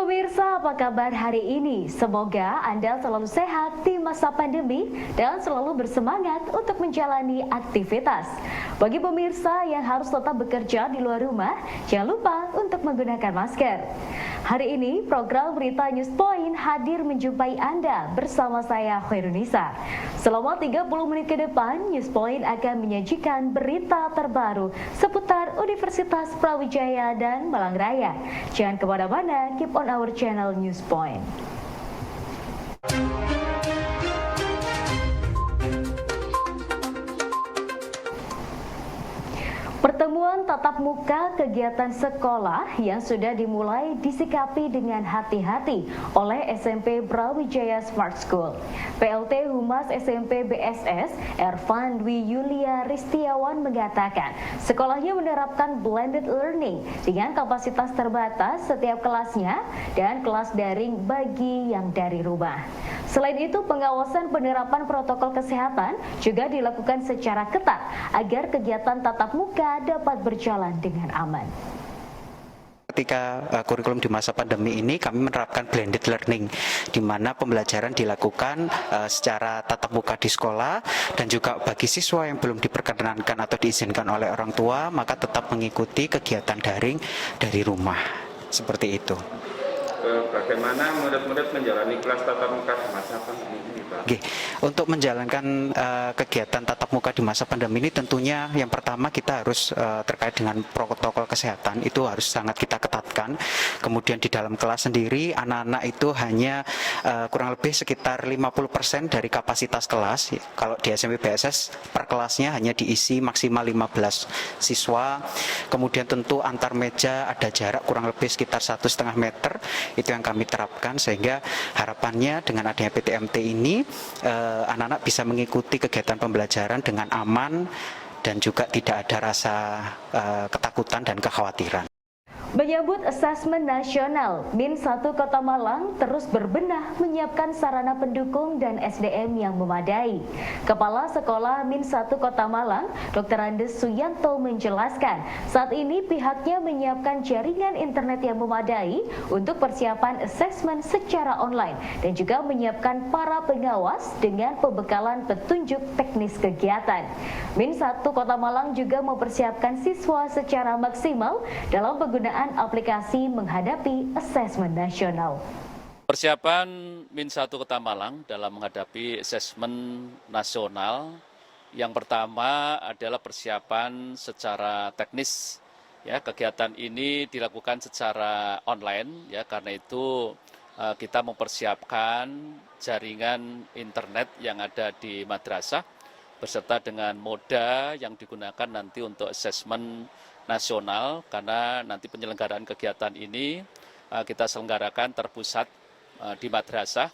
Pemirsa, apa kabar hari ini? Semoga Anda selalu sehat di masa pandemi dan selalu bersemangat untuk menjalani aktivitas. Bagi pemirsa yang harus tetap bekerja di luar rumah, jangan lupa untuk menggunakan masker. Hari ini, program Berita News Point hadir menjumpai Anda bersama saya, Khairunisa. Selama 30 menit ke depan, News Point akan menyajikan berita terbaru seputar Universitas Brawijaya dan Malang Raya. Jangan kemana-mana, keep on our channel News Point. Pertemuan tatap muka kegiatan sekolah yang sudah dimulai disikapi dengan hati-hati oleh SMP Brawijaya Smart School. PLT Humas SMP BSS, Ervan Dwi Yulia Ristiawan mengatakan, sekolahnya menerapkan blended learning dengan kapasitas terbatas setiap kelasnya dan kelas daring bagi yang dari rumah. Selain itu, pengawasan penerapan protokol kesehatan juga dilakukan secara ketat agar kegiatan tatap muka dapat berjalan dengan aman. Ketika kurikulum di masa pandemi ini kami menerapkan blended learning, di mana pembelajaran dilakukan secara tatap muka di sekolah, dan juga bagi siswa yang belum diperkenankan atau diizinkan oleh orang tua maka tetap mengikuti kegiatan daring dari rumah. Seperti itu. Bagaimana murid-murid menjalani kelas tatap muka di masa pandemi ini, Pak? Oke. Untuk menjalankan kegiatan tatap muka di masa pandemi ini, tentunya yang pertama kita harus terkait dengan protokol kesehatan itu harus sangat kita ketatkan. Kemudian di dalam kelas sendiri anak-anak itu hanya kurang lebih sekitar 50% dari kapasitas kelas. Kalau di SMP BSS per kelasnya hanya diisi maksimal 15 siswa. Kemudian tentu antar meja ada jarak kurang lebih sekitar 1,5 meter. Itu yang kami terapkan, sehingga harapannya dengan adanya PTMT ini anak-anak bisa mengikuti kegiatan pembelajaran dengan aman dan juga tidak ada rasa ketakutan dan kekhawatiran. Menyambut asesmen nasional, Min 1 Kota Malang terus berbenah menyiapkan sarana pendukung dan SDM yang memadai. Kepala Sekolah Min 1 Kota Malang, Dr. Andes Suyanto menjelaskan, saat ini pihaknya menyiapkan jaringan internet yang memadai untuk persiapan asesmen secara online dan juga menyiapkan para pengawas dengan pembekalan petunjuk teknis kegiatan. Min 1 Kota Malang juga mempersiapkan siswa secara maksimal dalam penggunaan aplikasi menghadapi asesmen nasional. Persiapan Min 1 Kota Malang dalam menghadapi asesmen nasional, yang pertama adalah persiapan secara teknis. Ya, kegiatan ini dilakukan secara online, ya, karena itu kita mempersiapkan jaringan internet yang ada di madrasah beserta dengan moda yang digunakan nanti untuk asesmen nasional, karena nanti penyelenggaraan kegiatan ini kita selenggarakan terpusat di madrasah,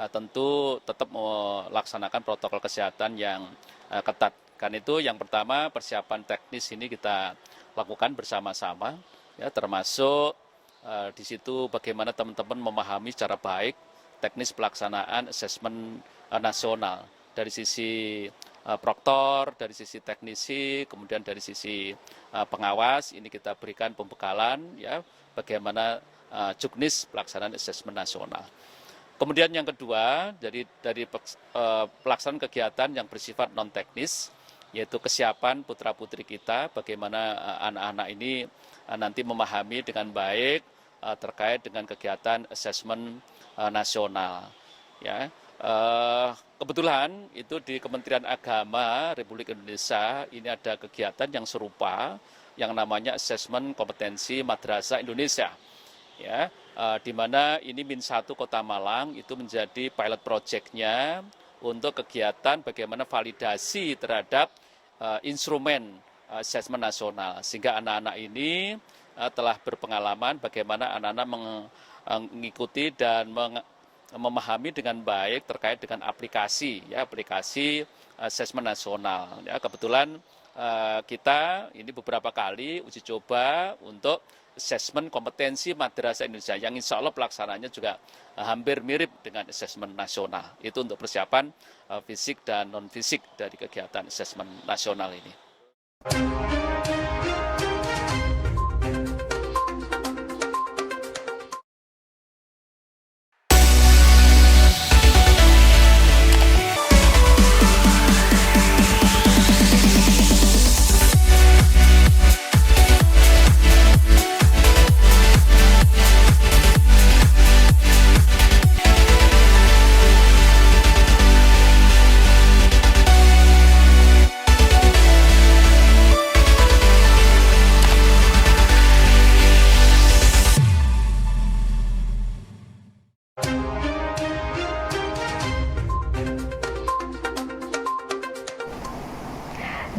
tentu tetap melaksanakan protokol kesehatan yang ketat. Karena itu yang pertama persiapan teknis ini kita lakukan bersama-sama, ya, termasuk di situ bagaimana teman-teman memahami secara baik teknis pelaksanaan asesmen nasional dari sisi proktor, dari sisi teknisi, kemudian dari sisi pengawas. Ini kita berikan pembekalan, ya, bagaimana juknis pelaksanaan asesmen nasional. Kemudian yang kedua, dari pelaksanaan kegiatan yang bersifat non teknis, yaitu kesiapan putra-putri kita, bagaimana anak-anak ini nanti memahami dengan baik terkait dengan kegiatan asesmen nasional, ya. Kebetulan itu di Kementerian Agama Republik Indonesia ini ada kegiatan yang serupa yang namanya Asesmen Kompetensi Madrasah Indonesia, ya, di mana ini Min 1 Kota Malang itu menjadi pilot project-nya untuk kegiatan bagaimana validasi terhadap instrumen asesmen nasional, sehingga anak-anak ini telah berpengalaman bagaimana anak-anak mengikuti dan memahami dengan baik terkait dengan aplikasi, ya, aplikasi asesmen nasional. Ya, kebetulan kita ini beberapa kali uji coba untuk asesmen kompetensi madrasah Indonesia yang insya Allah pelaksanaannya juga hampir mirip dengan asesmen nasional. Itu untuk persiapan fisik dan non fisik dari kegiatan asesmen nasional ini.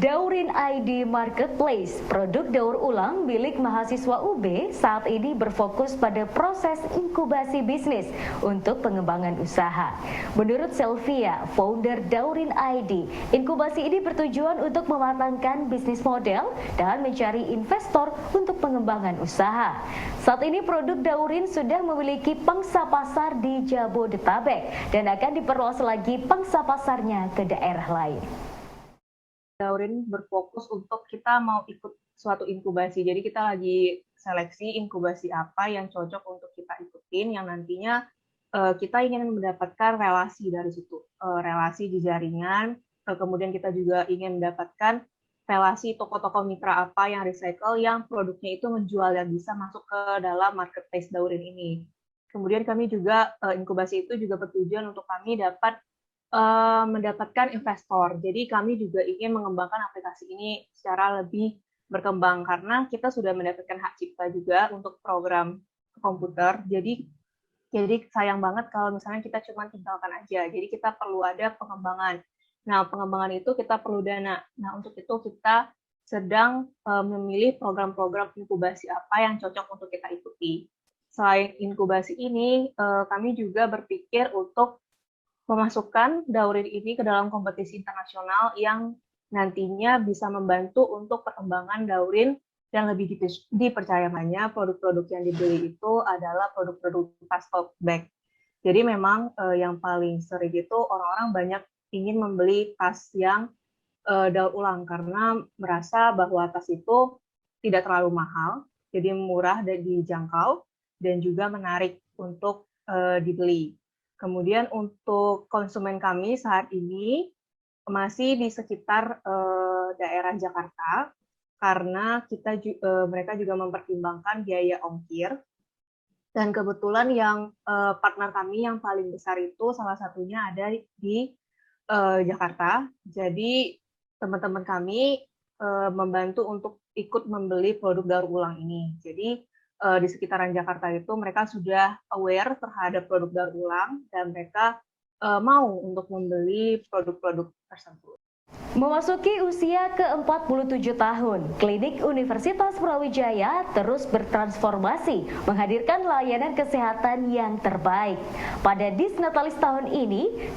Daurin ID Marketplace, produk daur ulang milik mahasiswa UB, saat ini berfokus pada proses inkubasi bisnis untuk pengembangan usaha. Menurut Selvia, founder Daurin ID, inkubasi ini bertujuan untuk mematangkan bisnis model dan mencari investor untuk pengembangan usaha. Saat ini produk Daurin sudah memiliki pangsa pasar di Jabodetabek dan akan diperluas lagi pangsa pasarnya ke daerah lain. Daurin berfokus untuk kita mau ikut suatu inkubasi. Jadi kita lagi seleksi inkubasi apa yang cocok untuk kita ikutin, yang nantinya kita ingin mendapatkan relasi dari situ, relasi di jaringan. Kemudian kita juga ingin mendapatkan relasi toko-toko mitra apa yang recycle, yang produknya itu menjual dan bisa masuk ke dalam marketplace Daurin ini. Kemudian kami juga inkubasi itu juga bertujuan untuk kami dapat mendapatkan investor. Jadi kami juga ingin mengembangkan aplikasi ini secara lebih berkembang karena kita sudah mendapatkan hak cipta juga untuk program komputer. Jadi sayang banget kalau misalnya kita cuma tinggalkan aja. Jadi kita perlu ada pengembangan. Nah, pengembangan itu kita perlu dana. Nah, untuk itu kita sedang memilih program-program inkubasi apa yang cocok untuk kita ikuti. Selain inkubasi ini, kami juga berpikir untuk memasukkan Daurin ini ke dalam kompetisi internasional yang nantinya bisa membantu untuk perkembangan Daurin dan lebih dipercaya banyak produk-produk yang dibeli itu adalah produk-produk tas tote bag. Jadi memang yang paling sering itu orang-orang banyak ingin membeli tas yang daur ulang karena merasa bahwa tas itu tidak terlalu mahal, jadi murah dan dijangkau dan juga menarik untuk dibeli. Kemudian untuk konsumen kami saat ini masih di sekitar daerah Jakarta karena mereka juga mempertimbangkan biaya ongkir. Dan kebetulan yang partner kami yang paling besar itu salah satunya ada di Jakarta. Jadi teman-teman kami membantu untuk ikut membeli produk daur ulang ini. Jadi di sekitaran Jakarta itu mereka sudah aware terhadap produk daur ulang dan mereka mau untuk membeli produk-produk tersebut. Memasuki usia ke-47 tahun, Klinik Universitas Brawijaya terus bertransformasi, menghadirkan layanan kesehatan yang terbaik. Pada Disnatalis tahun ini,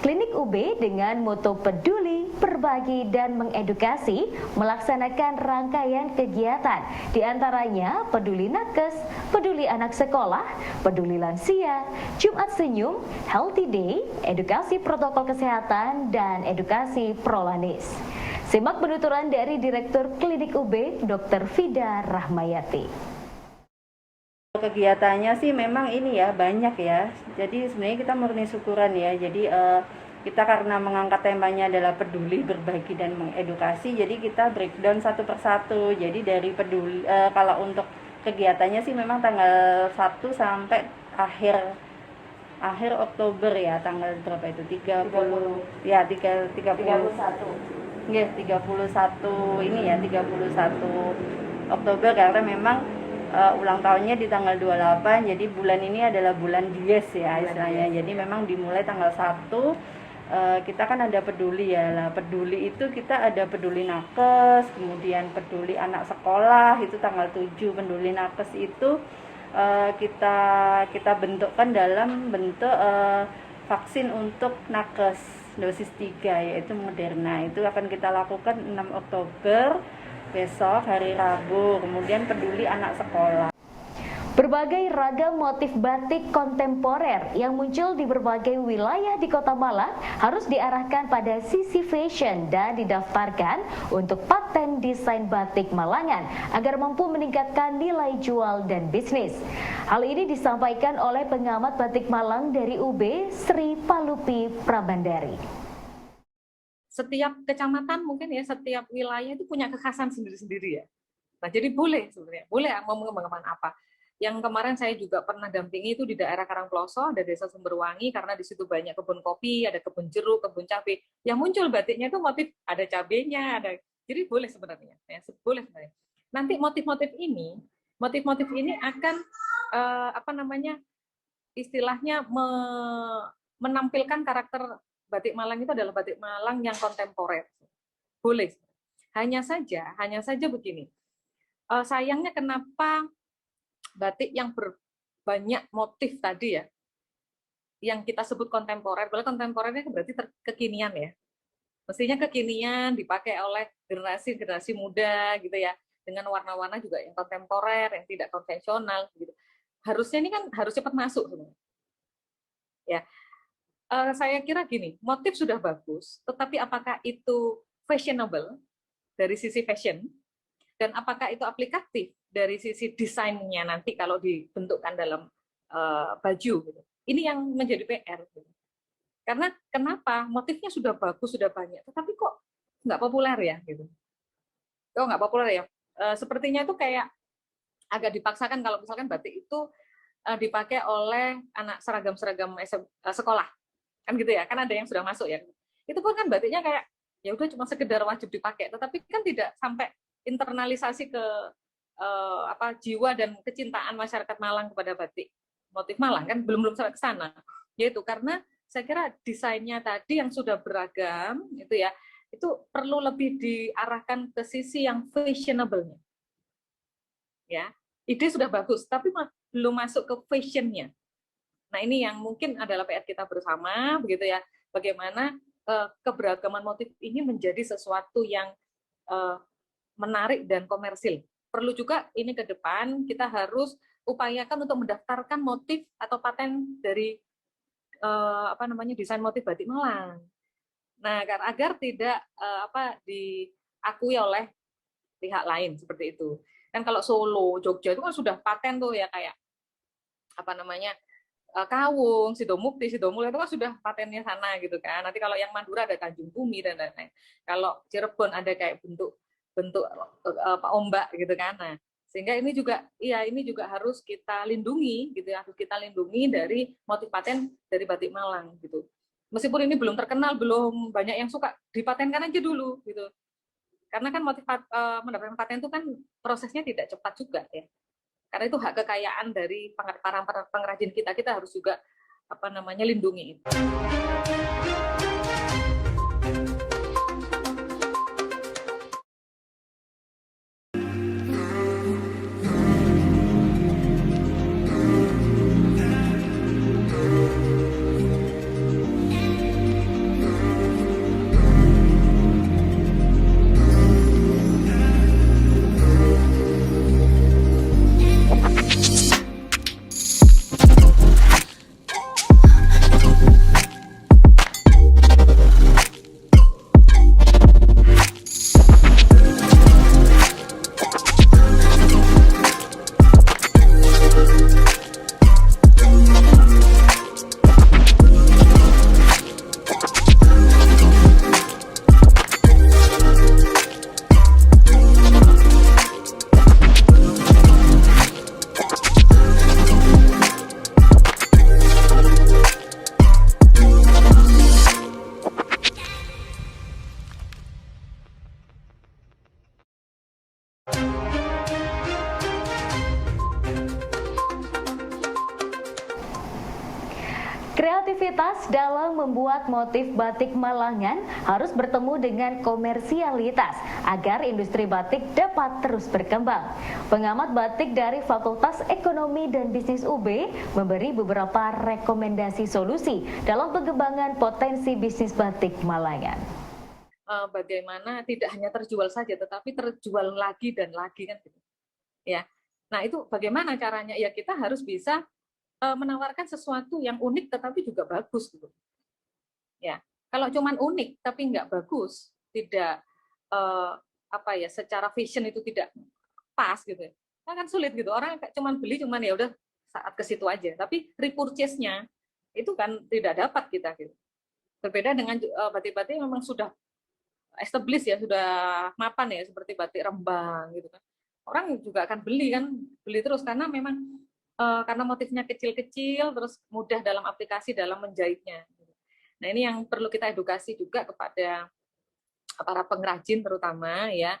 Klinik UB dengan moto peduli, berbagi, dan mengedukasi melaksanakan rangkaian kegiatan, diantaranya peduli nakes, peduli anak sekolah, peduli lansia, Jumat Senyum, Healthy Day, edukasi protokol kesehatan, dan edukasi prolanis. Simak penuturan dari Direktur Klinik UB, Dr. Fida Rahmayati. Kegiatannya sih memang ini ya banyak ya. Jadi sebenarnya kita murni syukuran ya. Jadi kita karena mengangkat temanya adalah peduli, berbagi, dan mengedukasi. Jadi kita breakdown satu persatu. Jadi dari peduli, kalau untuk kegiatannya sih memang tanggal 1 sampai akhir Oktober ya, tanggal berapa itu? 30 ya, 31. Nggih, 31 ini ya, 31 Oktober karena memang ulang tahunnya di tanggal 28. Jadi bulan ini adalah bulan Dies ya istilahnya. Jadi memang dimulai tanggal 1 kita kan ada peduli ya. Lah peduli itu kita ada peduli nakes, kemudian peduli anak sekolah itu tanggal 7. Peduli nakes itu kita bentukkan dalam bentuk vaksin untuk nakes dosis 3 yaitu Moderna. Itu akan kita lakukan 6 Oktober besok hari Rabu. Kemudian peduli anak sekolah. Berbagai ragam motif batik kontemporer yang muncul di berbagai wilayah di Kota Malang harus diarahkan pada sisi fashion dan didaftarkan untuk paten desain batik Malangan agar mampu meningkatkan nilai jual dan bisnis. Hal ini disampaikan oleh pengamat batik Malang dari UB, Sri Palupi Prabandari. Setiap kecamatan mungkin ya, setiap wilayah itu punya kekhasan sendiri-sendiri ya. Nah, jadi boleh sebenarnya, boleh mau mengembangkan apa. Yang kemarin saya juga pernah dampingi itu di daerah Karangploso, ada desa Sumberwangi, karena di situ banyak kebun kopi, ada kebun jeruk, kebun cabai. Yang muncul batiknya itu motif, ada cabenya, ada. Jadi boleh sebenarnya, ya, boleh sebenarnya. Nanti motif-motif ini akan istilahnya menampilkan karakter batik Malang itu adalah batik Malang yang kontemporer. Boleh. Hanya saja begini. Sayangnya kenapa batik yang berbanyak motif tadi ya, yang kita sebut kontemporer, kalau kontemporernya berarti kekinian ya. Mestinya kekinian dipakai oleh generasi muda gitu ya, dengan warna-warna juga yang kontemporer, yang tidak konvensional gitu. Harusnya ini kan harus cepat masuk sebenarnya. Ya, saya kira gini, motif sudah bagus, tetapi apakah itu fashionable dari sisi fashion, dan apakah itu aplikatif dari sisi desainnya nanti kalau dibentukkan dalam baju gitu. Ini yang menjadi PR gitu. Karena kenapa motifnya sudah bagus, sudah banyak, tetapi kok nggak populer ya gitu. Kok nggak populer ya? Sepertinya itu kayak agak dipaksakan kalau misalkan batik itu dipakai oleh anak seragam sekolah, kan gitu ya, kan ada yang sudah masuk ya. Itu pun kan batiknya kayak ya udah cuma sekedar wajib dipakai, tetapi kan tidak sampai internalisasi ke jiwa dan kecintaan masyarakat Malang kepada batik motif Malang, kan belum sampai ke sana. Yaitu karena saya kira desainnya tadi yang sudah beragam itu ya, itu perlu lebih diarahkan ke sisi yang fashionable-nya. Ya, ide sudah bagus, tapi belum masuk ke fashionnya. Nah, ini yang mungkin adalah PR kita bersama, begitu ya. Bagaimana keberagaman motif ini menjadi sesuatu yang menarik dan komersil. Perlu juga ini ke depan kita harus upayakan untuk mendaftarkan motif atau paten dari desain motif batik Malang. Nah, agar tidak diakui oleh pihak lain seperti itu. Kan kalau Solo, Jogja itu kan sudah paten tuh ya, kayak Kawung, Sidomukti, Sidomulyo itu kan sudah patennya sana gitu kan. Nanti kalau yang Madura ada Tanjung Bumi dan lain-lain. Kalau Cirebon ada kayak bentuk ombak gitu kan. Nah, sehingga ini juga harus kita lindungi gitu ya, harus kita lindungi dari motif paten dari batik Malang gitu. Meskipun ini belum terkenal, belum banyak yang suka, dipatenkan aja dulu gitu. Karena kan motif mendapatkan paten itu kan prosesnya tidak cepat juga ya. Karena itu hak kekayaan dari para pengrajin kita harus juga lindungi itu. Kreativitas dalam membuat motif batik Malangan harus bertemu dengan komersialitas agar industri batik dapat terus berkembang. Pengamat batik dari Fakultas Ekonomi dan Bisnis UB memberi beberapa rekomendasi solusi dalam pengembangan potensi bisnis batik Malangan. Bagaimana tidak hanya terjual saja, tetapi terjual lagi dan lagi kan gitu. Ya. Nah, itu bagaimana caranya? Ya kita harus bisa menawarkan sesuatu yang unik tetapi juga bagus gitu. Ya, kalau cuman unik tapi nggak bagus, tidak secara fashion itu tidak pas gitu. Kan sulit gitu. Orang cuman beli cuman ya udah saat ke situ aja, tapi repurchase-nya itu kan tidak dapat kita gitu. Berbeda dengan batik-batik yang memang sudah established ya, sudah mapan ya, seperti batik Rembang gitu kan. Orang juga akan beli terus karena memang karena motifnya kecil-kecil, terus mudah dalam aplikasi dalam menjahitnya. Nah, ini yang perlu kita edukasi juga kepada para pengrajin terutama ya.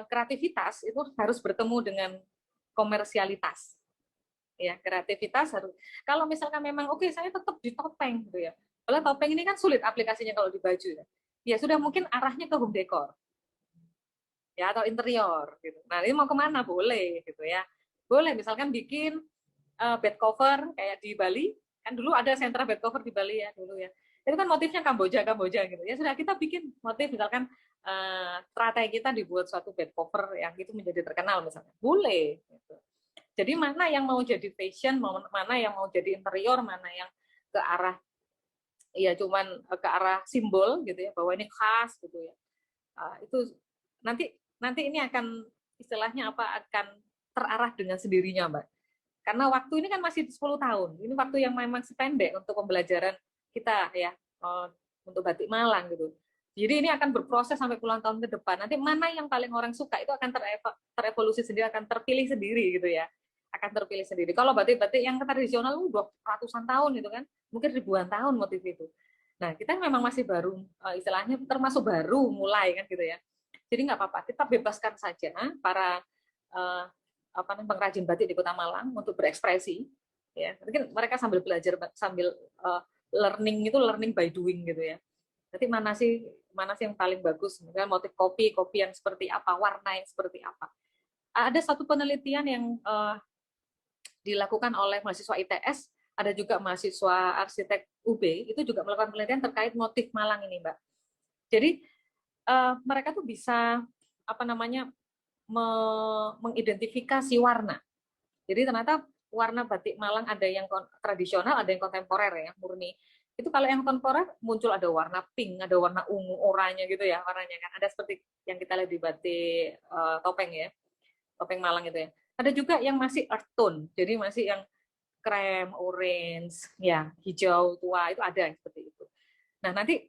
Kreativitas itu harus bertemu dengan komersialitas. Ya, kreativitas harus. Kalau misalkan memang saya tetap di topeng gitu ya. Kalau topeng ini kan sulit aplikasinya kalau di baju ya. Ya sudah, mungkin arahnya ke home decor. ya, atau interior gitu. Nah, ini mau kemana boleh gitu ya. Boleh misalkan bikin bed cover kayak di Bali, kan dulu ada sentra bed cover di Bali ya dulu ya. Itu kan motifnya Kamboja gitu. Ya sudah, kita bikin motif misalkan teratai kita dibuat suatu bed cover yang itu menjadi terkenal misalnya. Boleh gitu. Jadi mana yang mau jadi fashion, mana yang mau jadi interior, mana yang ke arah ya cuman ke arah simbol gitu ya, bahwa ini khas gitu ya. Itu nanti nanti ini akan istilahnya apa, akan terarah dengan sendirinya, Mbak. Karena waktu ini kan masih 10 tahun. Ini waktu yang memang sependek untuk pembelajaran kita ya, untuk batik Malang gitu. Jadi ini akan berproses sampai puluhan tahun ke depan. Nanti mana yang paling orang suka itu akan terevolusi sendiri, akan terpilih sendiri gitu ya. Akan terpilih sendiri. Kalau batik-batik yang tradisional udah ratusan tahun gitu kan, mungkin ribuan tahun motif itu. Nah, kita memang masih baru, istilahnya termasuk baru mulai kan gitu ya. Jadi nggak apa-apa, kita bebaskan saja para pengrajin batik di Kota Malang untuk berekspresi. Ya, mungkin mereka sambil belajar, sambil learning by doing gitu ya. Nanti mana sih yang paling bagus, misalnya motif kopi yang seperti apa, warna yang seperti apa. Ada satu penelitian yang dilakukan oleh mahasiswa ITS, ada juga mahasiswa arsitek UB, itu juga melakukan penelitian terkait motif Malang ini, Mbak. Jadi mereka tuh bisa mengidentifikasi warna. Jadi ternyata warna batik Malang ada yang tradisional, ada yang kontemporer ya, murni. Itu kalau yang kontemporer muncul ada warna pink, ada warna ungu, oranye gitu ya, warnanya kan. Ada seperti yang kita lihat di batik topeng ya, topeng Malang itu ya. Ada juga yang masih earth tone, jadi masih yang krem, orange, ya hijau tua, itu ada seperti itu. Nah nanti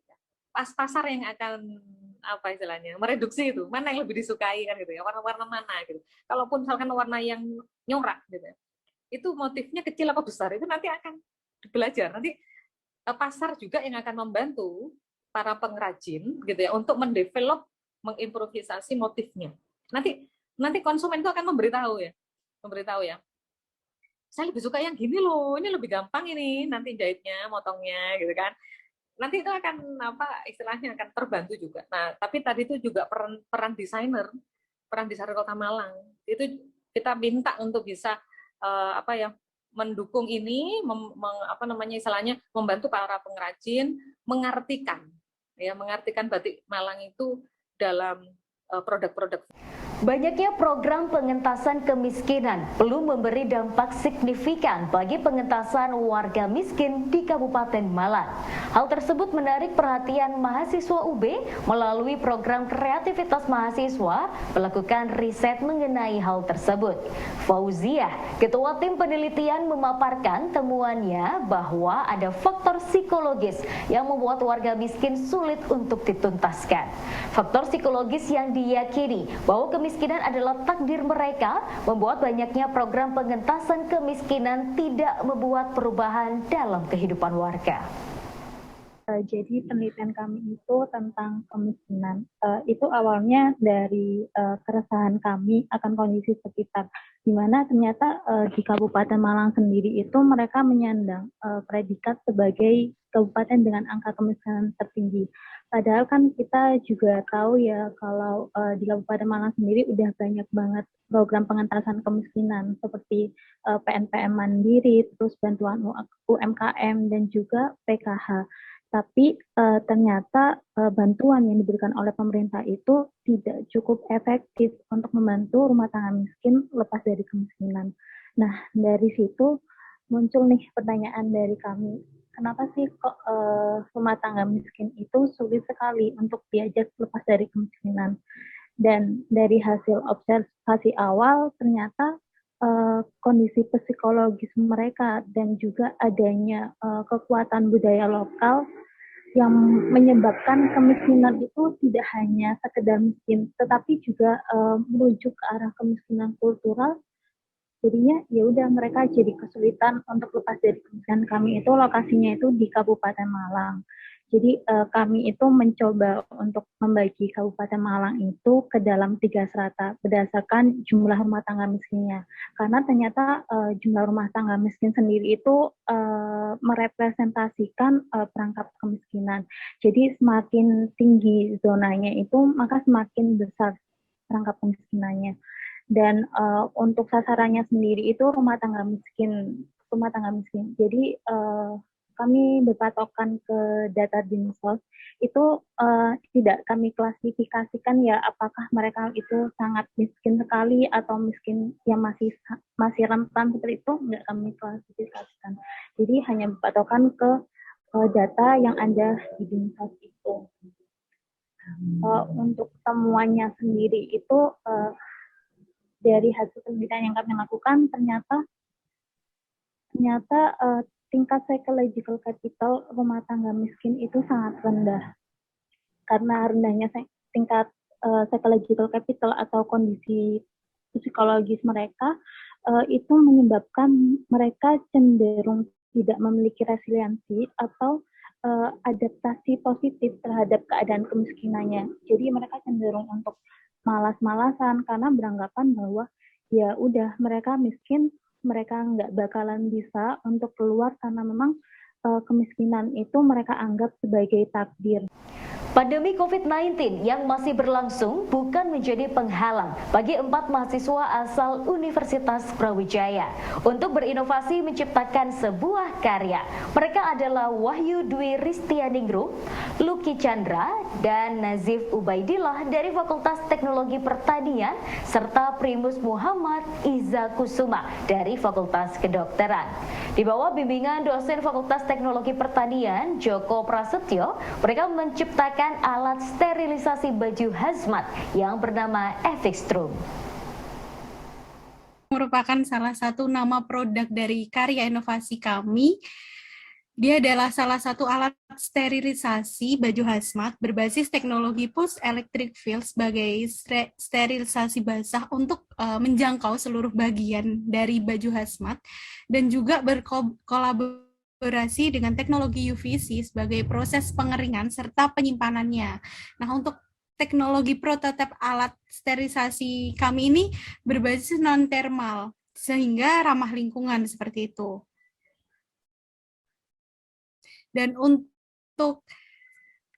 pasar yang akan apa istilahnya mereduksi itu, mana yang lebih disukai kan gitu ya, warna-warna mana gitu. Kalaupun misalkan warna yang nyorak gitu ya, itu motifnya kecil apa besar itu nanti akan belajar. Nanti pasar juga yang akan membantu para pengrajin gitu ya untuk mendevelop, mengimprovisasi motifnya. Nanti konsumen itu akan memberitahu ya. Saya lebih suka yang gini loh, ini lebih gampang ini nanti jahitnya, motongnya gitu kan. Nanti itu akan istilahnya akan terbantu juga. Nah, tapi tadi itu juga peran desainer Kota Malang. Itu kita minta untuk bisa mendukung ini, istilahnya membantu para pengrajin mengartikan batik Malang itu dalam produk-produk. Banyaknya program pengentasan kemiskinan belum memberi dampak signifikan bagi pengentasan warga miskin di Kabupaten Malang. Hal tersebut menarik perhatian mahasiswa UB melalui program kreativitas mahasiswa melakukan riset mengenai hal tersebut. Fauziah, ketua tim penelitian, memaparkan temuannya bahwa ada faktor psikologis yang membuat warga miskin sulit untuk dituntaskan. Faktor psikologis yang diyakini bahwa kemiskinan adalah takdir mereka membuat banyaknya program pengentasan kemiskinan tidak membuat perubahan dalam kehidupan warga. Jadi penelitian kami itu tentang kemiskinan. Itu awalnya dari keresahan kami akan kondisi sekitar, di mana ternyata di Kabupaten Malang sendiri itu mereka menyandang predikat sebagai kabupaten dengan angka kemiskinan tertinggi. Padahal kan kita juga tahu ya kalau di Kabupaten Malang sendiri udah banyak banget program pengentasan kemiskinan seperti PNPM Mandiri, terus bantuan UMKM dan juga PKH. Tapi ternyata bantuan yang diberikan oleh pemerintah itu tidak cukup efektif untuk membantu rumah tangga miskin lepas dari kemiskinan. Nah, dari situ muncul nih pertanyaan dari kami, kenapa sih kok rumah tangga miskin itu sulit sekali untuk diajak lepas dari kemiskinan? Dan dari hasil observasi awal ternyata kondisi psikologis mereka dan juga adanya kekuatan budaya lokal yang menyebabkan kemiskinan itu tidak hanya sekedar miskin, tetapi juga merujuk ke arah kemiskinan kultural. Jadinya ya udah mereka jadi kesulitan untuk lepas dari kemiskinan. Kami itu lokasinya itu di Kabupaten Malang. Jadi kami itu mencoba untuk membagi Kabupaten Malang itu ke dalam 3 strata berdasarkan jumlah rumah tangga miskinnya. Karena ternyata jumlah rumah tangga miskin sendiri itu merepresentasikan perangkap kemiskinan. Jadi semakin tinggi zonanya itu, maka semakin besar perangkap kemiskinannya. Dan untuk sasarannya sendiri itu rumah tangga miskin. Jadi kami berpatokan ke data Dinsos, itu tidak kami klasifikasikan ya apakah mereka itu sangat miskin sekali atau miskin yang masih rentan seperti itu, nggak kami klasifikasikan. Jadi hanya berpatokan ke data yang ada di Dinsos itu. Untuk temuannya sendiri itu dari hasil penelitian yang kami lakukan ternyata tingkat psychological capital rumah tangga miskin itu sangat rendah. Karena rendahnya tingkat psychological capital atau kondisi psikologis mereka itu menyebabkan mereka cenderung tidak memiliki resiliensi atau adaptasi positif terhadap keadaan kemiskinannya. Jadi mereka cenderung untuk malas-malasan karena beranggapan bahwa ya udah mereka miskin, mereka nggak bakalan bisa untuk keluar karena memang kemiskinan itu mereka anggap sebagai takdir. Pandemi COVID-19 yang masih berlangsung bukan menjadi penghalang bagi 4 mahasiswa asal Universitas Brawijaya untuk berinovasi menciptakan sebuah karya. Mereka adalah Wahyu Dwi Ristianingrum, Lucky Chandra, dan Nazif Ubaidillah dari Fakultas Teknologi Pertanian, serta Primus Muhammad Iza Kusuma dari Fakultas Kedokteran. Di bawah bimbingan dosen Fakultas Teknologi Pertanian, Joko Prasetyo, mereka menciptakan alat sterilisasi baju hazmat yang bernama Evixtrum. Merupakan salah satu nama produk dari karya inovasi kami. Dia adalah salah satu alat sterilisasi baju hazmat berbasis teknologi pulse electric field sebagai sterilisasi basah untuk menjangkau seluruh bagian dari baju hazmat dan juga berkolaborasi dengan teknologi UVC sebagai proses pengeringan serta penyimpanannya. Nah, untuk teknologi prototip alat sterilisasi kami ini berbasis non-thermal, sehingga ramah lingkungan seperti itu. Dan untuk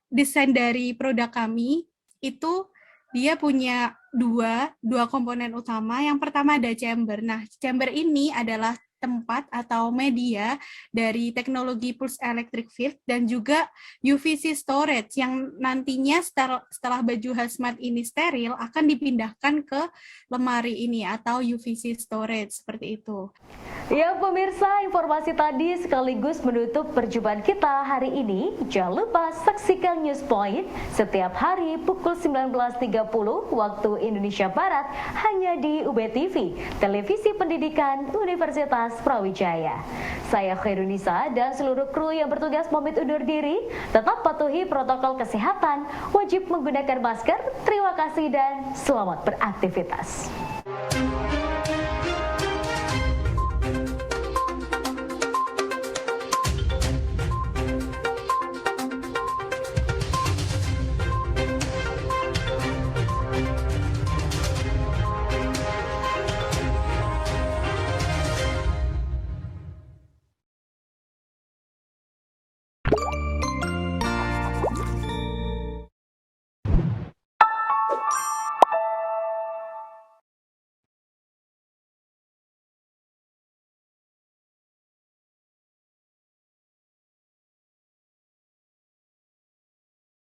desain dari produk kami, itu dia punya dua komponen utama. Yang pertama ada chamber. Nah, chamber ini adalah tempat atau media dari teknologi pulse electric field dan juga UVC storage yang nantinya setelah baju hazmat ini steril akan dipindahkan ke lemari ini atau UVC storage seperti itu. Ya pemirsa, informasi tadi sekaligus menutup perjumpaan kita hari ini. Jangan lupa saksikan News Point setiap hari pukul 19.30 waktu Indonesia Barat hanya di UB TV, Televisi Pendidikan Universitas Brawijaya. Saya Khairunisa dan seluruh kru yang bertugas pamit undur diri. Tetap patuhi protokol kesehatan, wajib menggunakan masker. Terima kasih dan selamat beraktivitas.